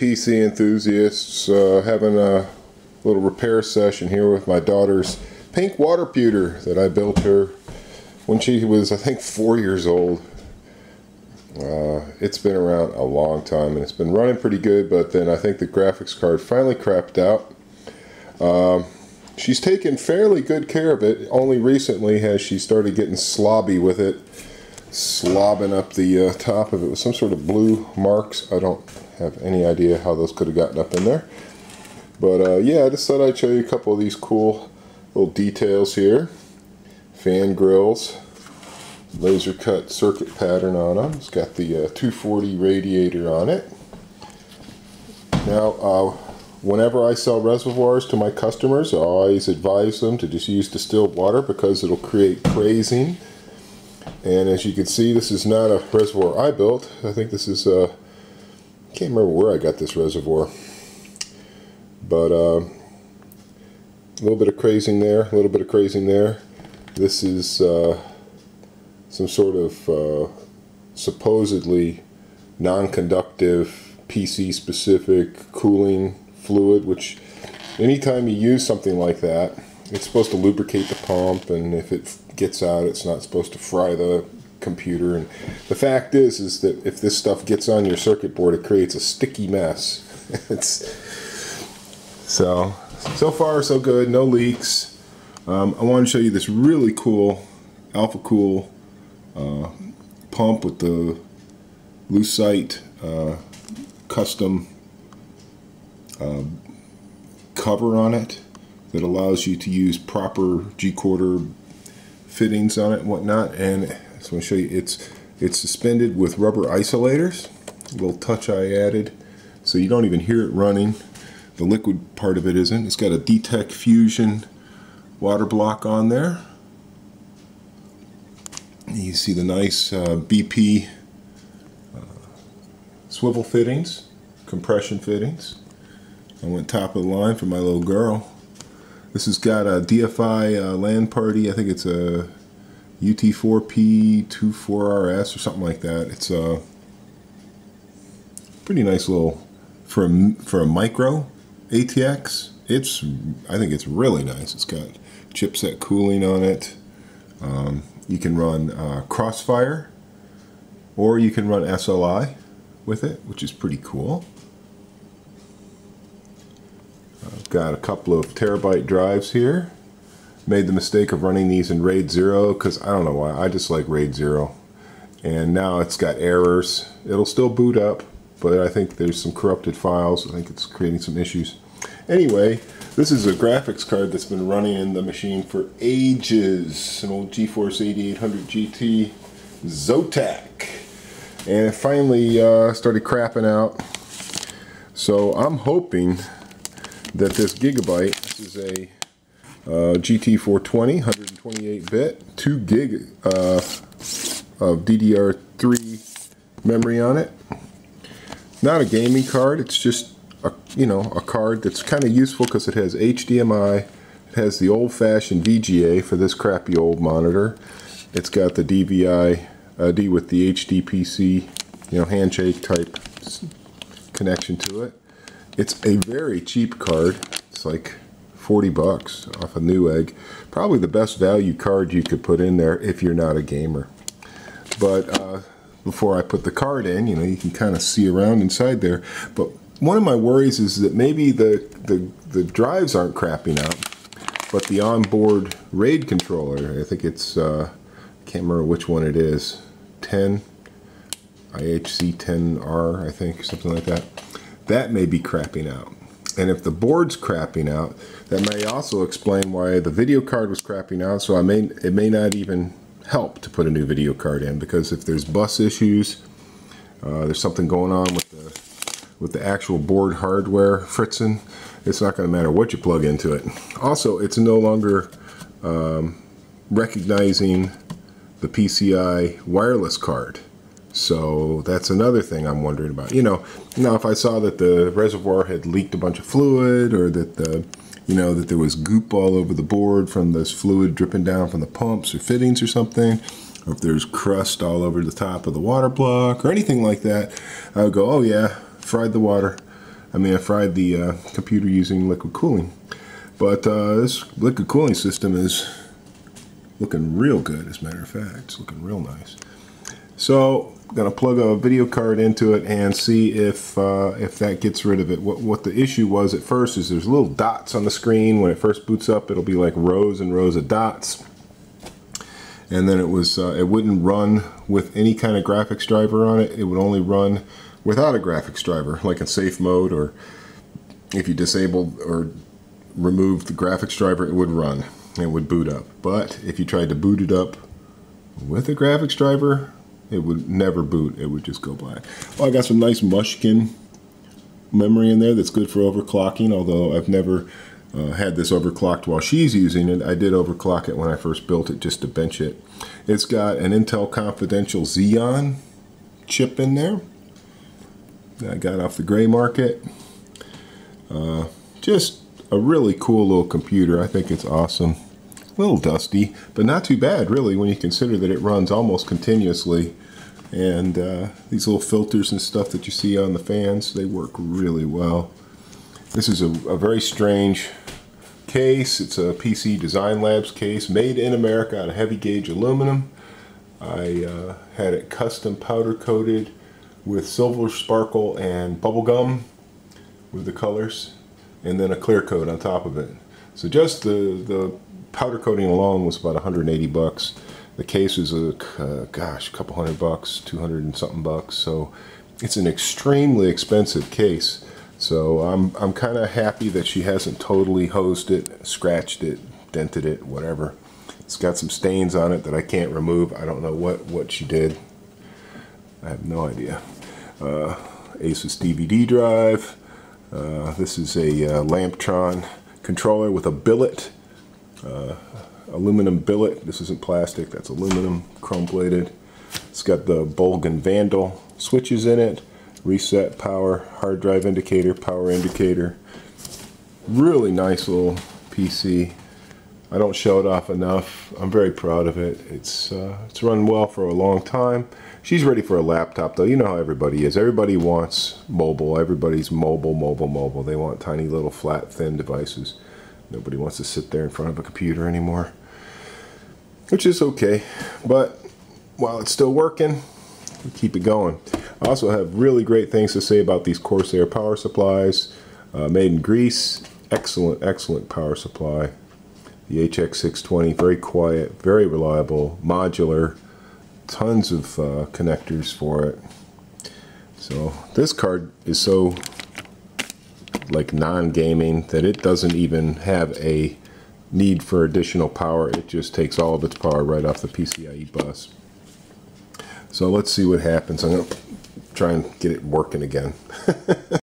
PC enthusiasts, having a little repair session here with my daughter's Pink Waterputer that I built her when she was, I think, 4 years old. It's been around a long time and it's been running pretty good, but then I think the graphics card finally crapped out. She's taken fairly good care of it. Only recently has she started getting slobby with it, slobbing up the top of it with some sort of blue marks. I don't have any idea how those could have gotten up in there. But yeah, I just thought I'd show you a couple of these cool little details here. Fan grills, laser cut circuit pattern on them. It's got the 240 radiator on it. Now, whenever I sell reservoirs to my customers, I always advise them to just use distilled water because it'll create crazing. And as you can see, this is not a reservoir I built. I think this is I can't remember where I got this reservoir. But a little bit of crazing there, a little bit of crazing there. This is some sort of supposedly non-conductive PC specific cooling fluid, which anytime you use something like that, it's supposed to lubricate the pump, and if it gets out, it's not supposed to fry the computer. And the fact is that if this stuff gets on your circuit board, it creates a sticky mess. So far so good, no leaks. I want to show you this really cool Alpha Cool pump with the Lucite custom cover on it that allows you to use proper G-quarter fittings on it and whatnot. And so I'm going to show you, it's suspended with rubber isolators, a little touch I added so you don't even hear it running. The liquid part of it isn't. It's got a D-Tech Fusion water block on there. You see the nice BP swivel fittings, compression fittings. I went top of the line for my little girl. This has got a DFI LAN party. I think it's a UT4P24RS or something like that. It's a pretty nice little, for a micro ATX. I think it's really nice. It's got chipset cooling on it. You can run Crossfire, or you can run SLI with it, which is pretty cool. I've got a couple of terabyte drives here. Made the mistake of running these in RAID 0 because I don't know why, I just like RAID 0. And now it's got errors. It'll still boot up, but I think there's some corrupted files. I think it's creating some issues. Anyway, this is a graphics card that's been running in the machine for ages. An old GeForce 8800 GT Zotac. And it finally started crapping out. So I'm hoping that this Giggetybyte, this is a GT420, 128-bit, 2 gig of DDR3 memory on it. Not a gaming card, it's just a card that's kind of useful because it has HDMI, it has the old-fashioned VGA for this crappy old monitor. It's got the DVI-D with the HDPC, handshake type connection to it. It's a very cheap card. It's like 40 bucks off a Newegg. Probably the best value card you could put in there if you're not a gamer. But before I put the card in, you can kind of see around inside there. But one of my worries is that maybe the drives aren't crapping out, but the onboard RAID controller, I think it's, I can't remember which one it is, 10, IHC10R, I think, something like that. That may be crapping out. And if the board's crapping out, that may also explain why the video card was crapping out, so it may not even help to put a new video card in, because if there's bus issues, there's something going on with the actual board hardware fritzing, it's not going to matter what you plug into it. Also, it's no longer recognizing the PCI wireless card. So that's another thing I'm wondering about. Now if I saw that the reservoir had leaked a bunch of fluid, or that that there was goop all over the board from this fluid dripping down from the pumps or fittings or something, or if there's crust all over the top of the water block or anything like that, I would go, oh yeah, fried the water. I mean, I fried the computer using liquid cooling. But this liquid cooling system is looking real good, as a matter of fact. It's looking real nice. So I'm going to plug a video card into it and see if that gets rid of it. What the issue was at first is there's little dots on the screen. When it first boots up, it'll be like rows and rows of dots. And then it wouldn't run with any kind of graphics driver on it. It would only run without a graphics driver, like in safe mode, or if you disabled or removed the graphics driver, it would run and it would boot up. But if you tried to boot it up with a graphics driver, it would never boot. It would just go black. Well, I got some nice Mushkin memory in there that's good for overclocking, although I've never had this overclocked while she's using it. I did overclock it when I first built it just to bench it. It's got an Intel Confidential Xeon chip in there that I got off the gray market. Just a really cool little computer. I think it's awesome. A little dusty, but not too bad really when you consider that it runs almost continuously. And these little filters and stuff that you see on the fans, they work really well. This is a very strange case. It's a PC Design Labs case made in America out of heavy gauge aluminum. I had it custom powder coated with silver sparkle and bubble gum with the colors, and then a clear coat on top of it. So just the powder coating alone was about 180 bucks. The case is gosh, a couple $100, 200 and something bucks. So it's an extremely expensive case. So I'm kind of happy that she hasn't totally hosed it, scratched it, dented it, whatever. It's got some stains on it that I can't remove. I don't know what she did. I have no idea. Asus DVD drive. This is a Lamptron controller with a billet, aluminum billet. This isn't plastic, that's aluminum, chrome plated. It's got the Bolgan Vandal switches in it. Reset, power, hard drive indicator, power indicator. Really nice little PC. I don't show it off enough. I'm very proud of it. It's run well for a long time. She's ready for a laptop though. You know how everybody is. Everybody wants mobile. Everybody's mobile. They want tiny little flat, thin devices. Nobody wants to sit there in front of a computer anymore, which is okay. But while it's still working, we keep it going. I also have really great things to say about these Corsair power supplies. Made in Greece. Excellent power supply. The HX620, very quiet, very reliable, modular, tons of connectors for it. So this card is so like non-gaming that it doesn't even have a need for additional power. It just takes all of its power right off the PCIe bus. So let's see what happens. I'm going to try and get it working again.